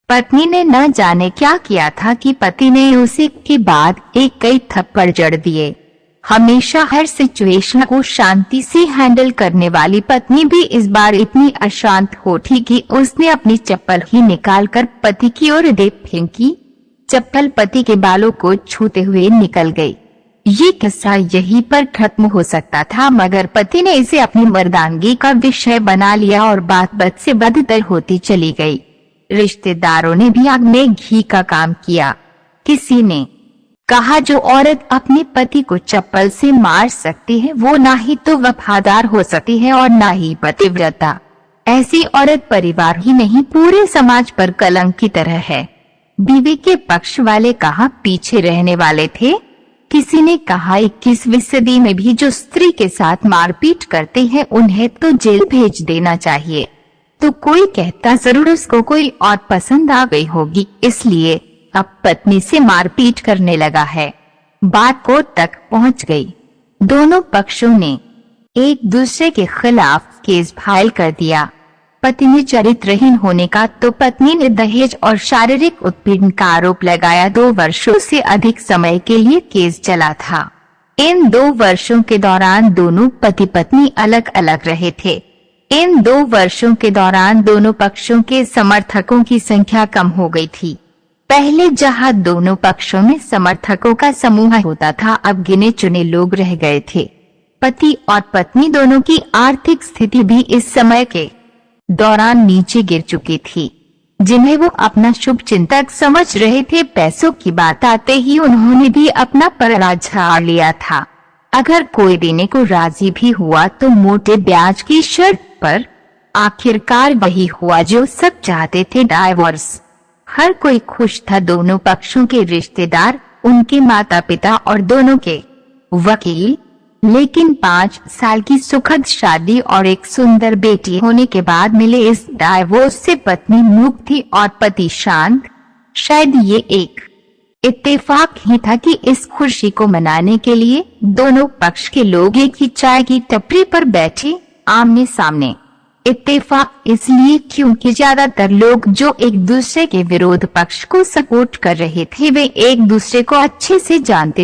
पत्नी ने न जाने क्या किया था कि पति ने उसे के बाद एक कई थप्पड़ जड़ दिए। हमेशा हर सिचुएशन को शांति से हैंडल करने वाली पत्नी भी इस बार इतनी अशांत हो थी कि उसने अपनी चप्पल ही निकालकर पति की ओर दे फेंकी। चप्पल पति के बालों को छूते हुए निकल गई। ये किस्सा यहीं पर खत्म हो सकता था, मगर पति ने इसे अपनी मर्दानगी का विषय बना लिया और बात बद से बदतर होती चली गई। रिश्तेदारों ने भी आग में घी का काम किया। किसी ने कहा जो औरत अपने पति को चप्पल से मार सकती है वो ना ही तो वफादार हो सकती है और ना ही पतिव्रता। ऐसी औरत परिवार ही नहीं पूरे समाज पर कलंक की तरह है। बीवी के पक्ष वाले कहाँ पीछे रहने वाले थे। किसी ने कहा 21वीं सदी में भी जो स्त्री के साथ मारपीट करते हैं उन्हें तो जेल भेज देना चाहिए। तो कोई कहता जरूर उसको कोई और पसंद आ गई होगी, इसलिए अब पत्नी से मारपीट करने लगा है। बात कोर्ट तक पहुंच गई। दोनों पक्षों ने एक दूसरे के खिलाफ केस फाइल कर दिया। पति ने चरित्रहीन होने का तो पत्नी ने दहेज और शारीरिक उत्पीड़न का आरोप लगाया। 2 वर्षों से अधिक समय के लिए केस चला था। इन 2 वर्षों के दौरान दोनों पति पत्नी अलग अलग रहे थे। इन 2 वर्षों के दौरान दोनों पक्षों के समर्थकों की संख्या कम हो गई थी। पहले जहां दोनों पक्षों में समर्थकों का समूह होता था, अब गिने चुने लोग रह गए थे। पति और पत्नी दोनों की आर्थिक स्थिति भी इस समय के दौरान नीचे गिर चुकी थी, जिन्हें वो अपना शुभ चिंतक समझ रहे थे। पैसों की बात आते ही उन्होंने भी अपना पलड़ा झाड़ लिया था। अगर कोई देने को राजी भी हुआ तो मोटे ब्याज की शर्त पर। आखिरकार वही हुआ जो सब चाहते थे, डाइवोर्स। हर कोई खुश था, दोनों पक्षों के रिश्तेदार, उनके माता पिता और दोनों के वकील। लेकिन 5 साल की सुखद शादी और एक सुंदर बेटी होने के बाद मिले इस डाइवोर्स से पत्नी मुक्त थी और पति शांत। शायद ये एक इत्तेफाक ही था कि इस खुशी को मनाने के लिए दोनों पक्ष के लोग एक ही चाय की टपरी पर बैठे आमने सामने। इत्तेफाक इसलिए क्योंकि ज्यादातर लोग जो एक दूसरे के विरोध पक्ष को सपोर्ट कर रहे थे वे एक दूसरे को अच्छे से जानते